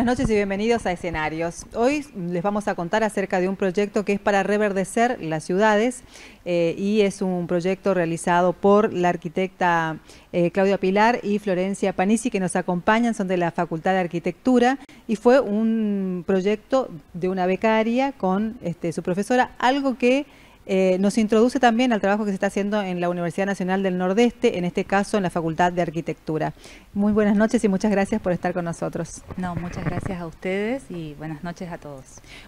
noches y bienvenidos a Escenarios. Hoy les vamos a contar acerca de un proyecto que es para reverdecer las ciudades y es un proyecto realizado por la arquitecta Claudia Pilar y Florencia Panisi, que nos acompañan, son de la Facultad de Arquitectura, y fue un proyecto de una becaria con su profesora, algo que nos introduce también al trabajo que se está haciendo en la Universidad Nacional del Nordeste, en este caso en la Facultad de Arquitectura. Muy buenas noches y muchas gracias por estar con nosotros. No, muchas gracias a ustedes y buenas noches a todos.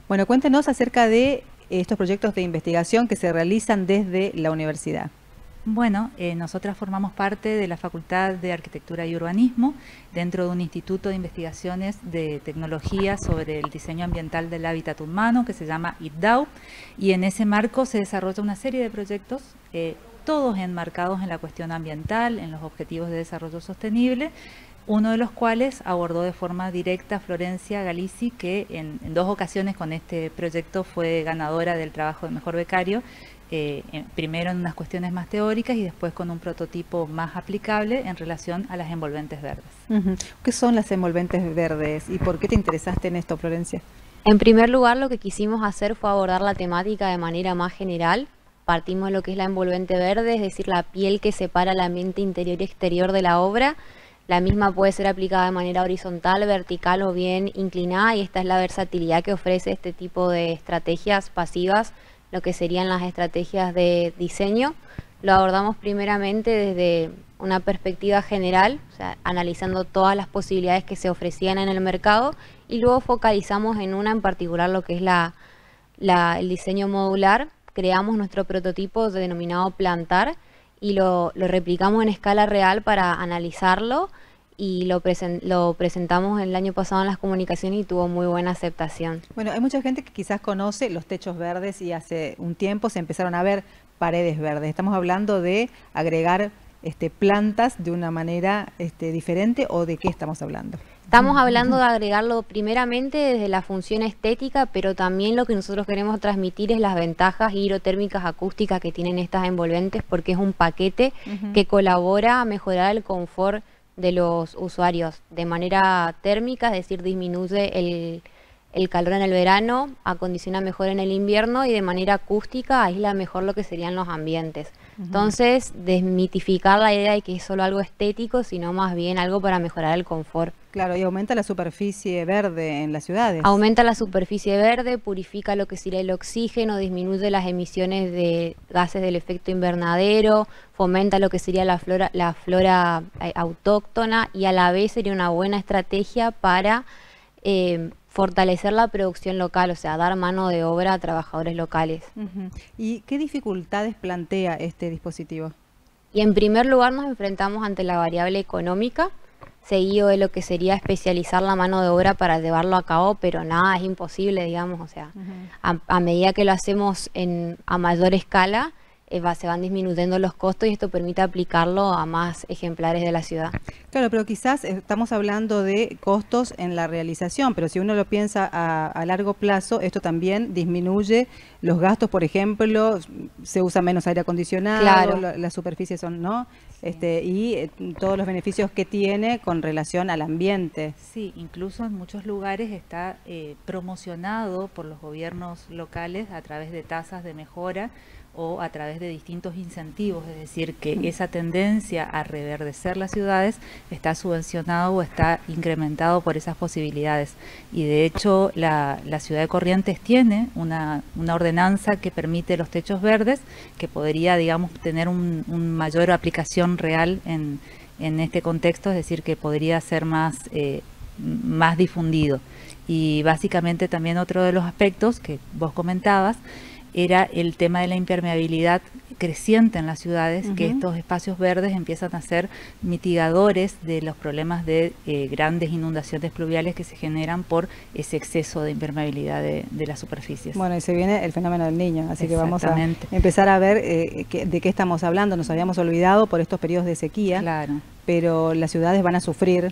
Bueno, cuéntenos acerca de estos proyectos de investigación que se realizan desde la universidad. Bueno, nosotras formamos parte de la Facultad de Arquitectura y Urbanismo dentro de un instituto de investigaciones de tecnología sobre el diseño ambiental del hábitat humano que se llama IDDAU, y en ese marco se desarrolla una serie de proyectos, todos enmarcados en la cuestión ambiental, en los objetivos de desarrollo sostenible, uno de los cuales abordó de forma directa Florencia Galizzi, que en dos ocasiones con este proyecto fue ganadora del trabajo de mejor becario. Primero en unas cuestiones más teóricas y después con un prototipo más aplicable en relación a las envolventes verdes. ¿Qué son las envolventes verdes y por qué te interesaste en esto, Florencia? En primer lugar, lo que quisimos hacer fue abordar la temática de manera más general. Partimos de lo que es la envolvente verde, es decir, la piel que separa el ambiente interior y exterior de la obra. La misma puede ser aplicada de manera horizontal, vertical o bien inclinada, y esta es la versatilidad que ofrece este tipo de estrategias pasivas, lo que serían las estrategias de diseño. Lo abordamos primeramente desde una perspectiva general, o sea, analizando todas las posibilidades que se ofrecían en el mercado, y luego focalizamos en una en particular, lo que es el diseño modular. Creamos nuestro prototipo denominado Plantar y lo replicamos en escala real para analizarlo, y lo presentamos el año pasado en las comunicaciones y tuvo muy buena aceptación. Bueno, hay mucha gente que quizás conoce los techos verdes y hace un tiempo se empezaron a ver paredes verdes. Estamos hablando de agregar plantas de una manera diferente, ¿o de qué estamos hablando? Estamos hablando de agregarlo primeramente desde la función estética, pero también lo que nosotros queremos transmitir es las ventajas hidrotérmicas acústicas que tienen estas envolventes, porque es un paquete que colabora a mejorar el confort de los usuarios de manera térmica, es decir, disminuye el calor en el verano, acondiciona mejor en el invierno, y de manera acústica aísla mejor lo que serían los ambientes. Entonces, desmitificar la idea de que es solo algo estético, sino más bien algo para mejorar el confort. Claro, y aumenta la superficie verde en las ciudades. Aumenta la superficie verde, purifica lo que sería el oxígeno, disminuye las emisiones de gases del efecto invernadero, fomenta lo que sería la flora autóctona, y a la vez sería una buena estrategia para fortalecer la producción local, o sea, dar mano de obra a trabajadores locales. ¿Y qué dificultades plantea este dispositivo? Y en primer lugar nos enfrentamos ante la variable económica, seguido de lo que sería especializar la mano de obra para llevarlo a cabo, pero nada es imposible, digamos, o sea, a medida que lo hacemos a mayor escala, se van disminuyendo los costos, y esto permite aplicarlo a más ejemplares de la ciudad. Claro, pero quizás estamos hablando de costos en la realización, pero si uno lo piensa a largo plazo, esto también disminuye los gastos. Por ejemplo, se usa menos aire acondicionado, claro, las superficies son, ¿no? Y todos los beneficios que tiene con relación al ambiente. Sí, incluso en muchos lugares está promocionado por los gobiernos locales a través de tasas de mejora o a través de distintos incentivos, es decir, que esa tendencia a reverdecer las ciudades está subvencionado o está incrementado por esas posibilidades. Y de hecho la ciudad de Corrientes tiene una ordenanza que permite los techos verdes, que podría, digamos, tener un mayor aplicación real en este contexto, es decir, que podría ser más difundido. Y básicamente también otro de los aspectos que vos comentabas era el tema de la impermeabilidad creciente en las ciudades, que estos espacios verdes empiezan a ser mitigadores de los problemas de grandes inundaciones pluviales que se generan por ese exceso de impermeabilidad de las superficies. Bueno, y se viene el fenómeno del Niño, así que vamos a empezar a ver de qué estamos hablando. Nos habíamos olvidado por estos periodos de sequía. Claro. Pero las ciudades van a sufrir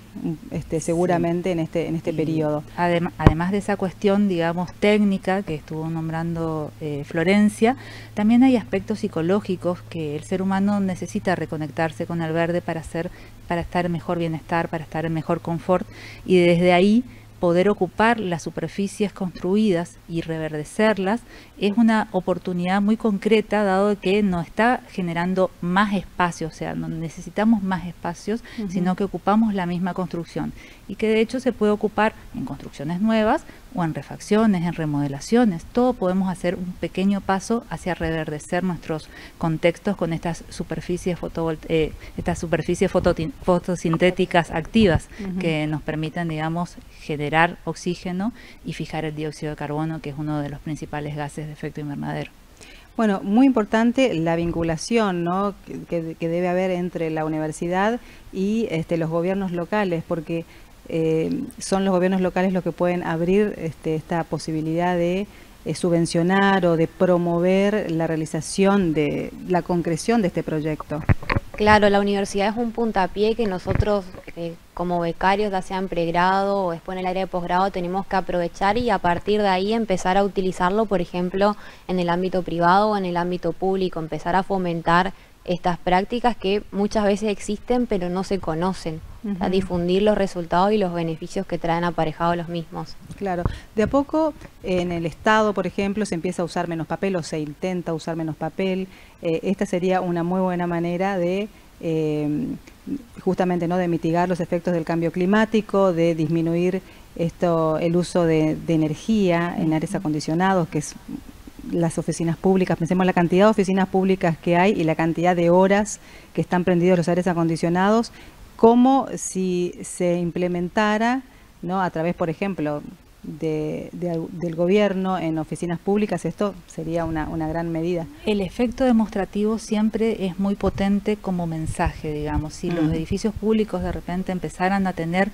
seguramente en este periodo. Además de esa cuestión, digamos, técnica que estuvo nombrando Florencia, también hay aspectos psicológicos que el ser humano necesita reconectarse con el verde para estar en mejor bienestar, para estar en mejor confort, y desde ahí poder ocupar las superficies construidas y reverdecerlas es una oportunidad muy concreta, dado que no está generando más espacio, o sea, no necesitamos más espacios, sino que ocupamos la misma construcción, y que de hecho se puede ocupar en construcciones nuevas o en refacciones, en remodelaciones. Todo podemos hacer un pequeño paso hacia reverdecer nuestros contextos con estas superficies fotosintéticas activas que nos permitan, digamos, generar oxígeno y fijar el dióxido de carbono, que es uno de los principales gases de efecto invernadero. Bueno, muy importante la vinculación, ¿no?, que debe haber entre la universidad y los gobiernos locales, porque son los gobiernos locales los que pueden abrir esta posibilidad de subvencionar o de promover la realización de la concreción de este proyecto. Claro, la universidad es un puntapié que nosotros como becarios, ya sea en pregrado o después en el área de posgrado, tenemos que aprovechar y a partir de ahí empezar a utilizarlo, por ejemplo, en el ámbito privado o en el ámbito público, empezar a fomentar estas prácticas que muchas veces existen pero no se conocen, a difundir los resultados y los beneficios que traen aparejados los mismos. Claro, de a poco en el Estado, por ejemplo, se empieza a usar menos papel o se intenta usar menos papel. Esta sería una muy buena manera de justamente, ¿no?, de mitigar los efectos del cambio climático, de disminuir el uso de energía en aires acondicionados, que es las oficinas públicas. Pensemos en la cantidad de oficinas públicas que hay y la cantidad de horas que están prendidos los aires acondicionados, como si se implementara, ¿no?, a través, por ejemplo, del gobierno en oficinas públicas. Esto sería una gran medida. El efecto demostrativo siempre es muy potente como mensaje, digamos. Si los edificios públicos de repente empezaran a tener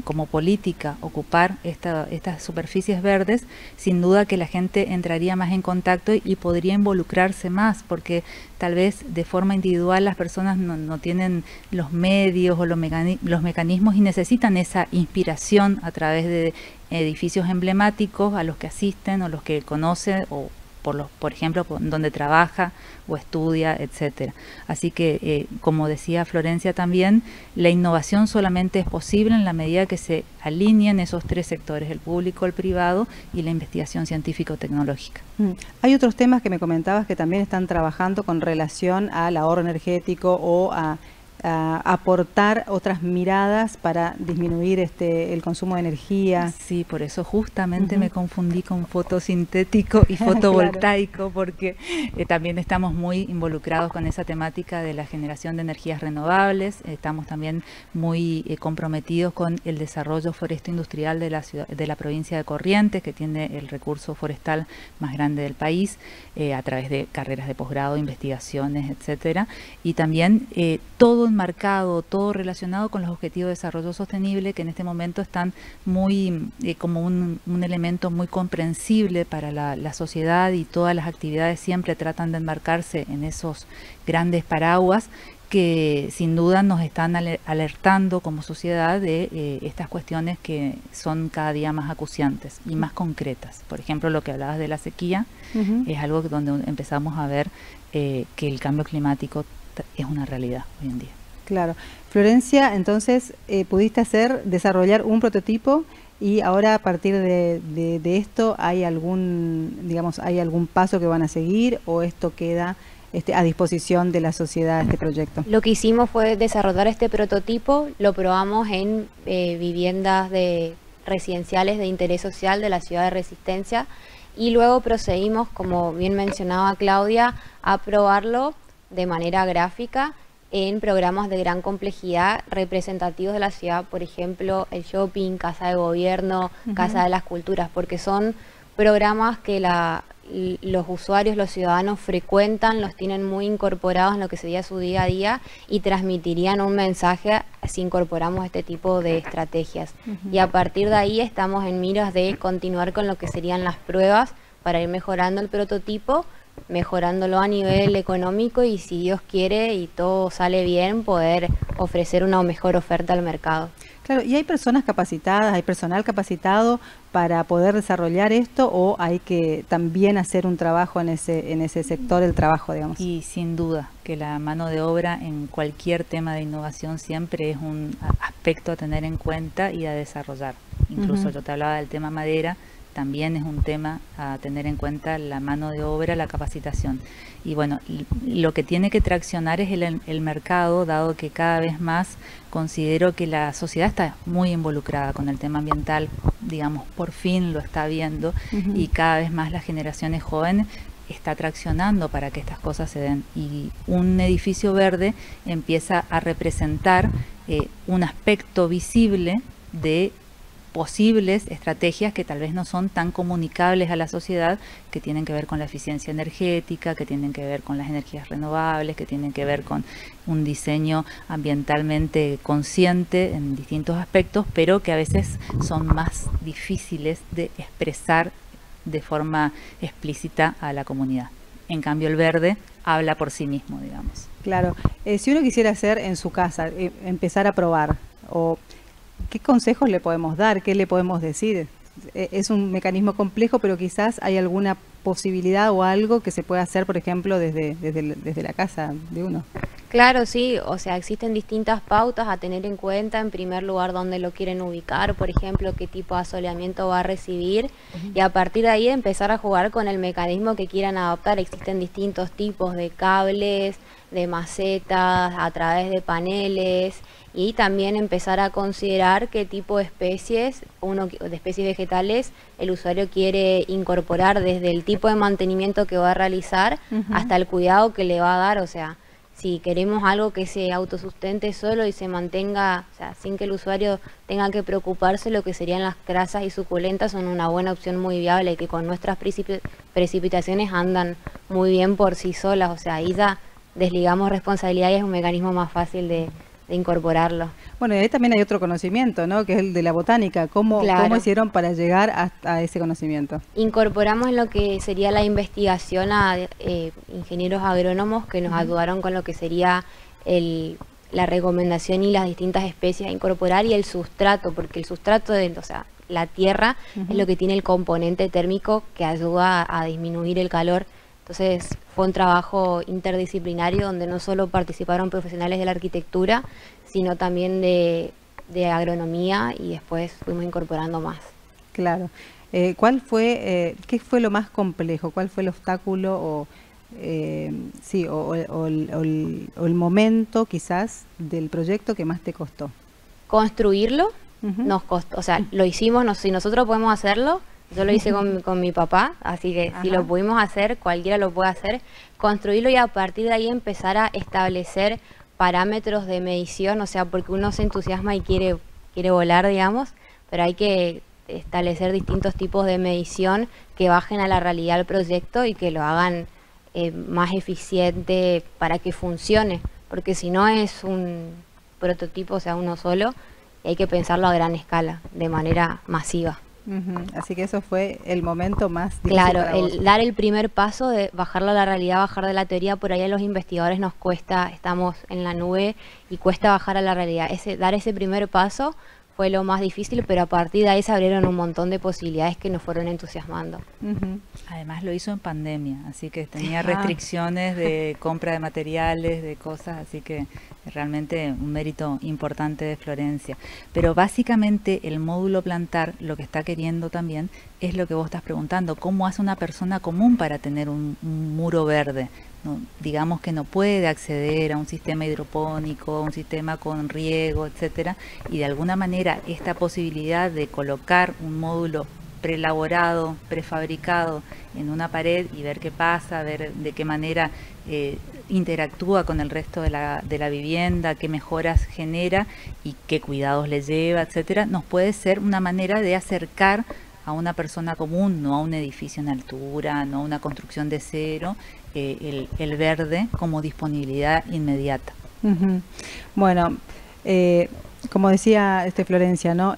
como política ocupar estas superficies verdes, sin duda que la gente entraría más en contacto y podría involucrarse más, porque tal vez de forma individual las personas no tienen los medios o los mecanismos y necesitan esa inspiración a través de edificios emblemáticos a los que asisten o los que conocen, o por ejemplo, donde trabaja o estudia, etcétera. Así que, como decía Florencia también, la innovación solamente es posible en la medida que se alineen esos tres sectores: el público, el privado y la investigación científico-tecnológica. Hay otros temas que me comentabas que también están trabajando con relación al ahorro energético o a aportar otras miradas para disminuir el consumo de energía. Sí, por eso justamente me confundí con fotosintético y fotovoltaico, claro, porque también estamos muy involucrados con esa temática de la generación de energías renovables. Estamos también muy comprometidos con el desarrollo foresto-industrial de la provincia de Corrientes, que tiene el recurso forestal más grande del país, a través de carreras de posgrado, investigaciones, etcétera, y también todo enmarcado, todo relacionado con los objetivos de desarrollo sostenible, que en este momento están muy como un elemento muy comprensible para la sociedad, y todas las actividades siempre tratan de enmarcarse en esos grandes paraguas que sin duda nos están alertando como sociedad de estas cuestiones que son cada día más acuciantes y más concretas. Por ejemplo, lo que hablabas de la sequía es algo donde empezamos a ver que el cambio climático es una realidad hoy en día. Claro. Florencia, entonces pudiste desarrollar un prototipo, y ahora a partir de esto ¿hay algún paso que van a seguir, o esto queda a disposición de la sociedad, este proyecto? Lo que hicimos fue desarrollar este prototipo, lo probamos en viviendas residenciales de interés social de la ciudad de Resistencia, y luego procedimos, como bien mencionaba Claudia, a probarlo de manera gráfica en programas de gran complejidad representativos de la ciudad, por ejemplo, el shopping, Casa de Gobierno, Casa de las Culturas, porque son programas que los usuarios, los ciudadanos frecuentan, los tienen muy incorporados en lo que sería su día a día y transmitirían un mensaje si incorporamos este tipo de estrategias. Y a partir de ahí estamos en miras de continuar con lo que serían las pruebas para ir mejorando el prototipo, mejorándolo a nivel económico, y si Dios quiere y todo sale bien, poder ofrecer una mejor oferta al mercado. Claro, ¿y hay personas capacitadas, hay personal capacitado para poder desarrollar esto o hay que también hacer un trabajo en ese sector del trabajo, digamos? Y sin duda que la mano de obra en cualquier tema de innovación siempre es un aspecto a tener en cuenta y a desarrollar. Incluso yo te hablaba del tema madera, también es un tema a tener en cuenta, la mano de obra, la capacitación. Y bueno, lo que tiene que traccionar es el mercado, dado que cada vez más considero que la sociedad está muy involucrada con el tema ambiental, digamos, por fin lo está viendo, y cada vez más las generaciones jóvenes está traccionando para que estas cosas se den. Y un edificio verde empieza a representar un aspecto visible de posibles estrategias que tal vez no son tan comunicables a la sociedad, que tienen que ver con la eficiencia energética, que tienen que ver con las energías renovables, que tienen que ver con un diseño ambientalmente consciente en distintos aspectos, pero que a veces son más difíciles de expresar de forma explícita a la comunidad. En cambio, el verde habla por sí mismo, digamos. Claro. Si uno quisiera hacer en su casa, empezar a probar, o ¿qué consejos le podemos dar? ¿Qué le podemos decir? Es un mecanismo complejo, pero quizás hay alguna posibilidad o algo que se pueda hacer, por ejemplo, desde la casa de uno. Claro, sí, o sea, existen distintas pautas a tener en cuenta. En primer lugar, dónde lo quieren ubicar, por ejemplo, qué tipo de asoleamiento va a recibir, y a partir de ahí empezar a jugar con el mecanismo que quieran adoptar. Existen distintos tipos de cables, de macetas, a través de paneles, y también empezar a considerar qué tipo de especies, de especies vegetales, el usuario quiere incorporar, desde el tipo de mantenimiento que va a realizar hasta el cuidado que le va a dar. O sea, si queremos algo que se autosustente solo y se mantenga, o sea, sin que el usuario tenga que preocuparse, lo que serían las grasas y suculentas son una buena opción, muy viable, que con nuestras precipitaciones andan muy bien por sí solas. O sea, ahí ya desligamos responsabilidad y es un mecanismo más fácil de incorporarlo. Bueno, y ahí también hay otro conocimiento, ¿no? Que es el de la botánica. ¿Cómo hicieron para llegar hasta ese conocimiento? Incorporamos en lo que sería la investigación a ingenieros agrónomos que nos ayudaron con lo que sería la recomendación y las distintas especies a incorporar, y el sustrato, porque el sustrato, o sea, la tierra es lo que tiene el componente térmico que ayuda a disminuir el calor. Entonces fue un trabajo interdisciplinario donde no solo participaron profesionales de la arquitectura, sino también de agronomía, y después fuimos incorporando más. Claro. ¿Qué fue lo más complejo? ¿Cuál fue el obstáculo o el momento quizás del proyecto que más te costó? Construirlo nos costó, o sea, lo hicimos, si nosotros podemos hacerlo. Yo lo hice con mi papá, así que si lo pudimos hacer, cualquiera lo puede hacer. Construirlo y a partir de ahí empezar a establecer parámetros de medición, o sea, porque uno se entusiasma y quiere volar, digamos, pero hay que establecer distintos tipos de medición que bajen a la realidad del proyecto y que lo hagan más eficiente para que funcione, porque si no es un prototipo, o sea, uno solo, y hay que pensarlo a gran escala, de manera masiva. Así que eso fue el momento más difícil. Claro, para vos. dar el primer paso de bajarlo a la realidad, bajar de la teoría. Por ahí a los investigadores nos cuesta, estamos en la nube y cuesta bajar a la realidad. Dar ese primer paso fue lo más difícil, pero a partir de ahí se abrieron un montón de posibilidades que nos fueron entusiasmando. Además lo hizo en pandemia, así que tenía restricciones de compra de materiales, de cosas, así que realmente un mérito importante de Florencia. Pero básicamente el módulo plantar lo que está queriendo también es lo que vos estás preguntando: ¿cómo hace una persona común para tener un muro verde? No, digamos que no puede acceder a un sistema hidropónico, un sistema con riego, etcétera, y de alguna manera esta posibilidad de colocar un módulo preelaborado, prefabricado en una pared y ver qué pasa, ver de qué manera interactúa con el resto de la vivienda, qué mejoras genera y qué cuidados le lleva, etcétera, nos puede ser una manera de acercar a una persona común, no a un edificio en altura, no a una construcción de cero, el verde como disponibilidad inmediata. Bueno, como decía Florencia, ¿no?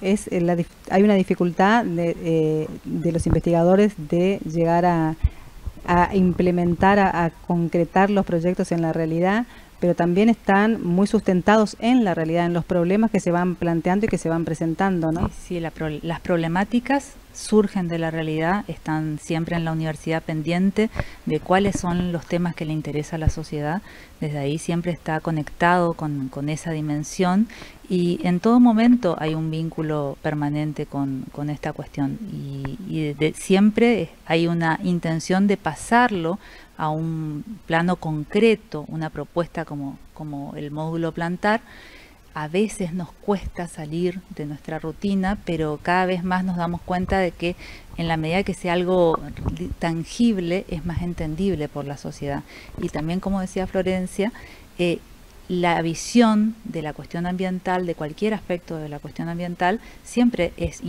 Hay una dificultad de los investigadores de llegar a implementar, a concretar los proyectos en la realidad, pero también están muy sustentados en la realidad, en los problemas que se van planteando y que se van presentando, ¿no? Sí, las problemáticas surgen de la realidad, están siempre en la universidad pendiente de cuáles son los temas que le interesa a la sociedad. Desde ahí siempre está conectado con esa dimensión y en todo momento hay un vínculo permanente con esta cuestión y siempre hay una intención de pasarlo a un plano concreto, una propuesta como el módulo plantar. A veces nos cuesta salir de nuestra rutina, pero cada vez más nos damos cuenta de que en la medida que sea algo tangible, es más entendible por la sociedad. Y también, como decía Florencia, la visión de la cuestión ambiental, de cualquier aspecto de la cuestión ambiental, siempre es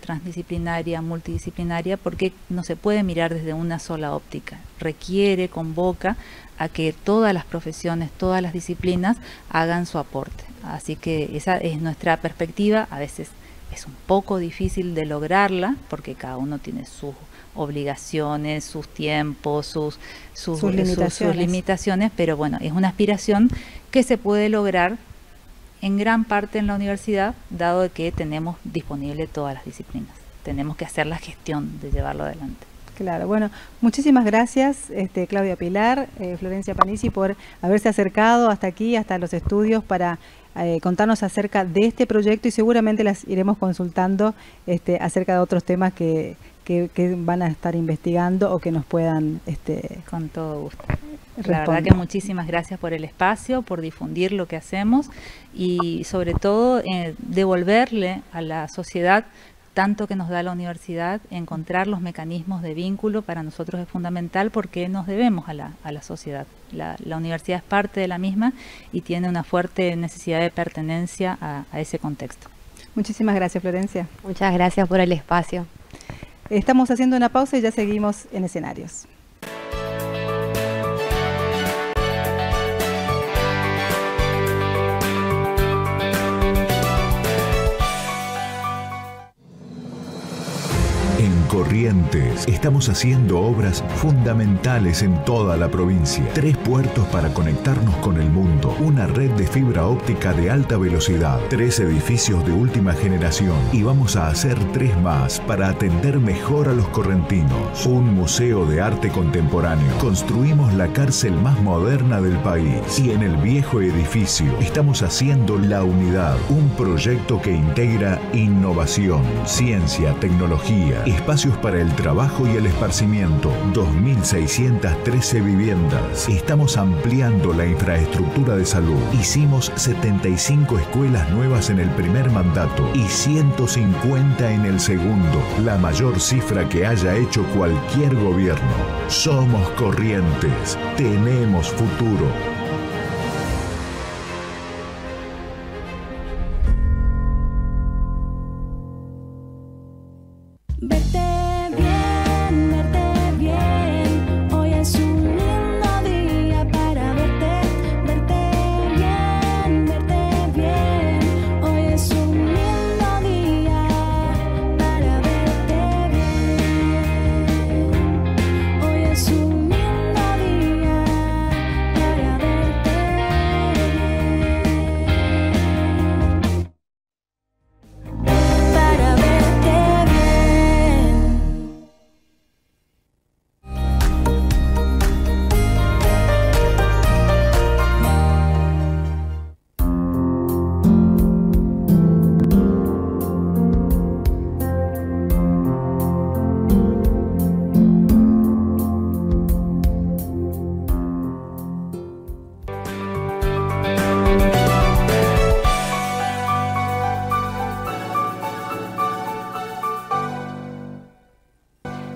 transdisciplinaria, multidisciplinaria, porque no se puede mirar desde una sola óptica. Requiere, convoca a que todas las profesiones, todas las disciplinas hagan su aporte. Así que esa es nuestra perspectiva. A veces es un poco difícil de lograrla porque cada uno tiene sus obligaciones, sus tiempos, sus limitaciones, pero bueno, es una aspiración que se puede lograr en gran parte en la universidad, dado que tenemos disponible todas las disciplinas. Tenemos que hacer la gestión de llevarlo adelante. Claro, bueno, muchísimas gracias Claudia Pilar, Florencia Panici, por haberse acercado hasta aquí, hasta los estudios para contarnos acerca de este proyecto y seguramente las iremos consultando acerca de otros temas que van a estar investigando o que nos puedan... Con todo gusto. Responder. La verdad que muchísimas gracias por el espacio, por difundir lo que hacemos y sobre todo devolverle a la sociedad tanto que nos da la universidad. Encontrar los mecanismos de vínculo para nosotros es fundamental porque nos debemos a la sociedad. La universidad es parte de la misma y tiene una fuerte necesidad de pertenencia a ese contexto. Muchísimas gracias, Florencia. Muchas gracias por el espacio. Estamos haciendo una pausa y ya seguimos en escenarios. Corrientes, estamos haciendo obras fundamentales en toda la provincia. 3 puertos para conectarnos con el mundo, una red de fibra óptica de alta velocidad, 3 edificios de última generación y vamos a hacer 3 más para atender mejor a los correntinos. Un museo de arte contemporáneo. Construimos la cárcel más moderna del país y en el viejo edificio estamos haciendo La Unidad, un proyecto que integra innovación, ciencia, tecnología, espacios para el trabajo y el esparcimiento, 2.613 viviendas. Estamos ampliando la infraestructura de salud. Hicimos 75 escuelas nuevas en el primer mandato y 150 en el segundo, la mayor cifra que haya hecho cualquier gobierno. Somos Corrientes, tenemos futuro.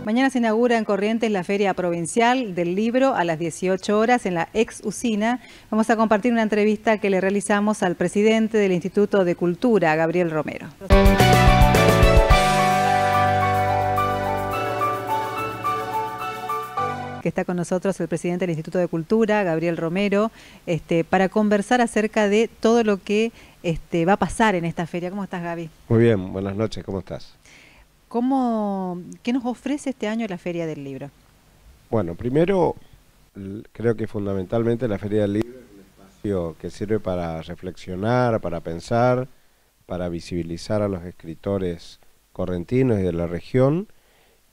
Mañana se inaugura en Corrientes la Feria Provincial del Libro a las 18 horas en la ex usina. Vamos a compartir una entrevista que le realizamos al presidente del Instituto de Cultura, Gabriel Romero. Que está con nosotros el presidente del Instituto de Cultura, Gabriel Romero, para conversar acerca de todo lo que va a pasar en esta feria. ¿Cómo estás, Gaby? Muy bien, buenas noches, ¿cómo estás? ¿Qué nos ofrece este año la Feria del Libro? Bueno, primero, creo que fundamentalmente la Feria del Libro es un espacio Que sirve para reflexionar, para pensar, para visibilizar a los escritores correntinos y de la región,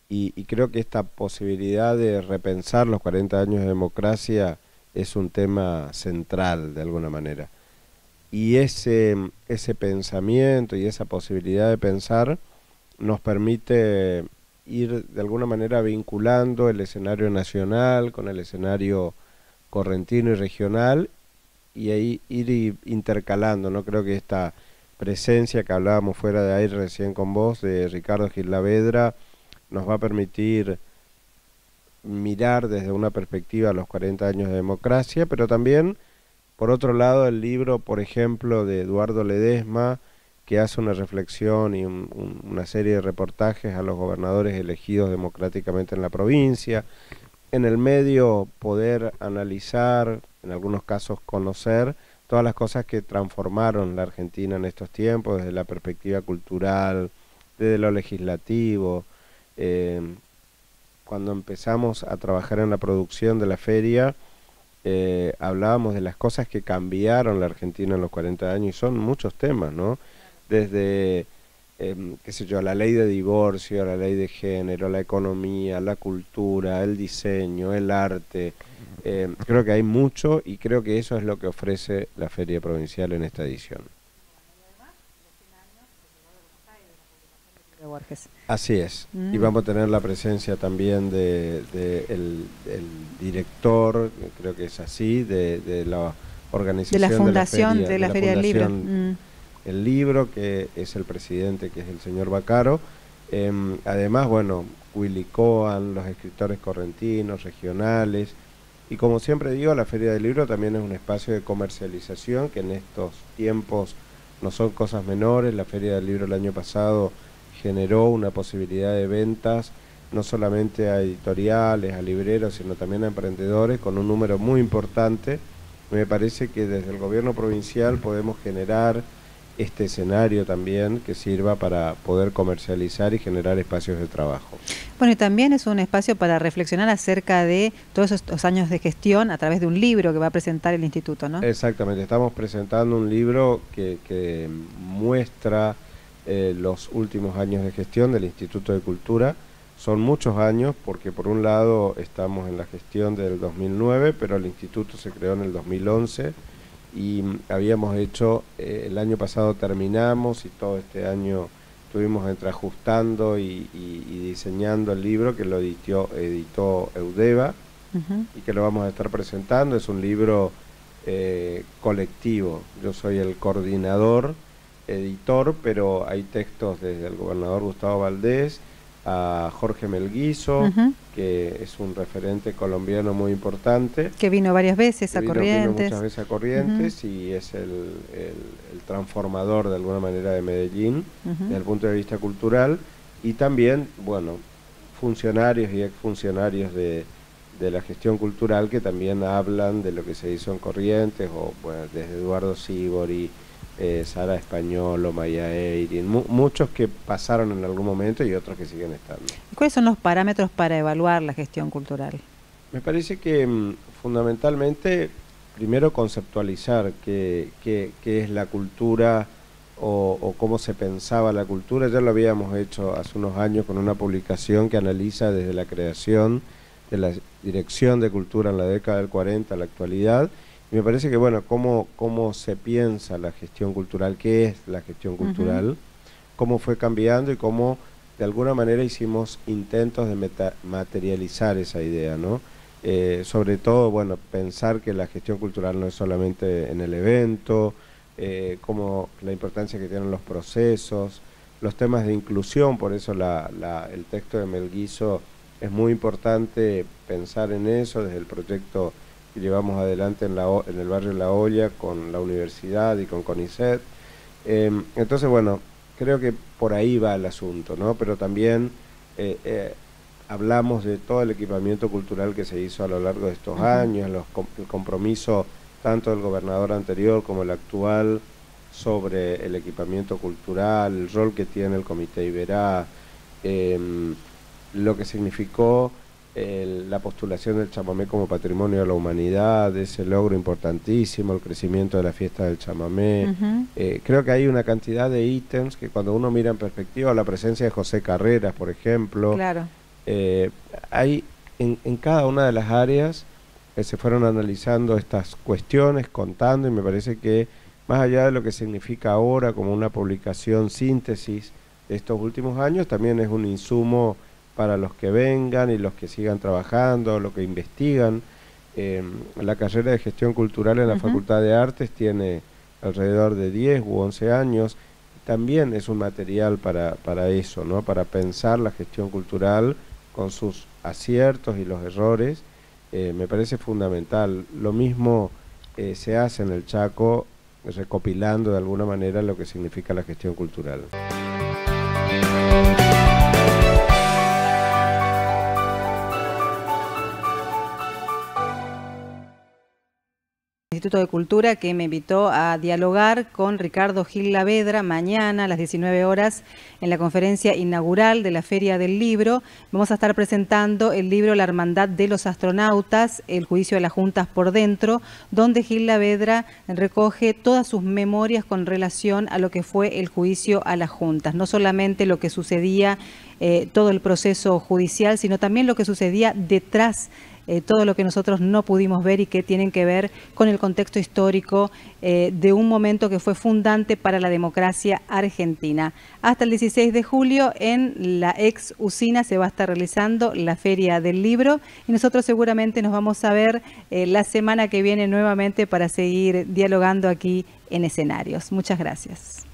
y creo que esta posibilidad de repensar los 40 años de democracia es un tema central de alguna manera. Y ese pensamiento y esa posibilidad de pensar nos permite ir de alguna manera vinculando el escenario nacional con el escenario correntino y regional, y ahí ir intercalando, ¿no? Creo que esta presencia que hablábamos fuera de aire recién con vos, de Ricardo Gil Lavedra, nos va a permitir mirar desde una perspectiva los 40 años de democracia, pero también, por otro lado, el libro, por ejemplo, de Eduardo Ledesma, que hace una reflexión y una serie de reportajes a los gobernadores elegidos democráticamente en la provincia. En el medio, poder analizar, en algunos casos conocer, todas las cosas que transformaron la Argentina en estos tiempos, desde la perspectiva cultural, desde lo legislativo. Cuando empezamos a trabajar en la producción de la feria, hablábamos de las cosas que cambiaron la Argentina en los 40 años, y son muchos temas, ¿no? Desde, qué sé yo, la ley de divorcio, la ley de género, la economía, la cultura, el diseño, el arte. Creo que hay mucho, y creo que eso es lo que ofrece la Feria Provincial en esta edición. Así es, y vamos a tener la presencia también de el director, creo que es así, de la organización de la fundación de la Feria del Libro. El Libro, que es el presidente, que es el señor Bacaro. Además, bueno, Willy Coan, los escritores correntinos, regionales, y como siempre digo, la Feria del Libro también es un espacio de comercialización, que en estos tiempos no son cosas menores. La Feria del Libro el año pasado generó una posibilidad de ventas, no solamente a editoriales, a libreros, sino también a emprendedores, con un número muy importante. Me parece que desde el gobierno provincial podemos generar este escenario también que sirva para poder comercializar y generar espacios de trabajo. Bueno, y también es un espacio para reflexionar acerca de todos estos años de gestión a través de un libro que va a presentar el instituto, ¿no? Exactamente, estamos presentando un libro que muestra los últimos años de gestión del Instituto de Cultura. Son muchos años porque por un lado estamos en la gestión del 2009, pero el instituto se creó en el 2011 y habíamos hecho, el año pasado terminamos, y todo este año estuvimos entre ajustando y diseñando el libro, que lo editó Eudeva, y que lo vamos a estar presentando. Es un libro colectivo, yo soy el coordinador, editor, pero hay textos desde el gobernador Gustavo Valdés a Jorge Melguizo, que es un referente colombiano muy importante. Que vino varias veces a Corrientes. Vino muchas veces a Corrientes, y es el transformador de alguna manera de Medellín, desde el punto de vista cultural, y también, bueno, funcionarios y exfuncionarios de la gestión cultural que también hablan de lo que se hizo en Corrientes, o bueno, desde Eduardo Sibori, Sara Español, Maya Eirin, muchos que pasaron en algún momento y otros que siguen estando. ¿Cuáles son los parámetros para evaluar la gestión cultural? Me parece que fundamentalmente, primero conceptualizar qué es la cultura o cómo se pensaba la cultura. Ya lo habíamos hecho hace unos años con una publicación que analiza desde la creación de la Dirección de Cultura en la década del 40 a la actualidad. Y me parece que, bueno, cómo se piensa la gestión cultural, qué es la gestión cultural, cómo fue cambiando y cómo de alguna manera hicimos intentos de materializar esa idea, ¿no? Sobre todo, bueno, pensar que la gestión cultural no es solamente en el evento, como la importancia que tienen los procesos, los temas de inclusión. Por eso el texto de Melguizo es muy importante pensar en eso desde el proyecto que llevamos adelante en el barrio La Olla con la universidad y con CONICET. Entonces, bueno, creo que por ahí va el asunto, ¿no? Pero también hablamos de todo el equipamiento cultural que se hizo a lo largo de estos años, el compromiso tanto del gobernador anterior como el actual sobre el equipamiento cultural, el rol que tiene el Comité Iberá, lo que significó la postulación del chamamé como patrimonio de la humanidad, ese logro importantísimo, el crecimiento de la fiesta del chamamé. Creo que hay una cantidad de ítems que cuando uno mira en perspectiva, la presencia de José Carreras, por ejemplo, claro. Hay en cada una de las áreas que se fueron analizando estas cuestiones, contando, y me parece que más allá de lo que significa ahora como una publicación síntesis de estos últimos años, también es un insumo para los que vengan y los que sigan trabajando, los que investigan. La carrera de gestión cultural en la Facultad de Artes tiene alrededor de 10 u 11 años. También es un material para eso, ¿no? Para pensar la gestión cultural con sus aciertos y los errores. Me parece fundamental. Lo mismo se hace en el Chaco, recopilando de alguna manera lo que significa la gestión cultural. Instituto de Cultura, que me invitó a dialogar con Ricardo Gil Lavedra mañana a las 19 horas en la conferencia inaugural de la Feria del Libro. Vamos a estar presentando el libro La Hermandad de los Astronautas, el juicio de las juntas por dentro, donde Gil Lavedra recoge todas sus memorias con relación a lo que fue el juicio a las juntas, no solamente lo que sucedía, todo el proceso judicial, sino también lo que sucedía detrás, todo lo que nosotros no pudimos ver y que tienen que ver con el contexto histórico de un momento que fue fundante para la democracia argentina. Hasta el 16 de julio en la ex usina se va a estar realizando la Feria del Libro y nosotros seguramente nos vamos a ver la semana que viene nuevamente para seguir dialogando aquí en Escenarios. Muchas gracias.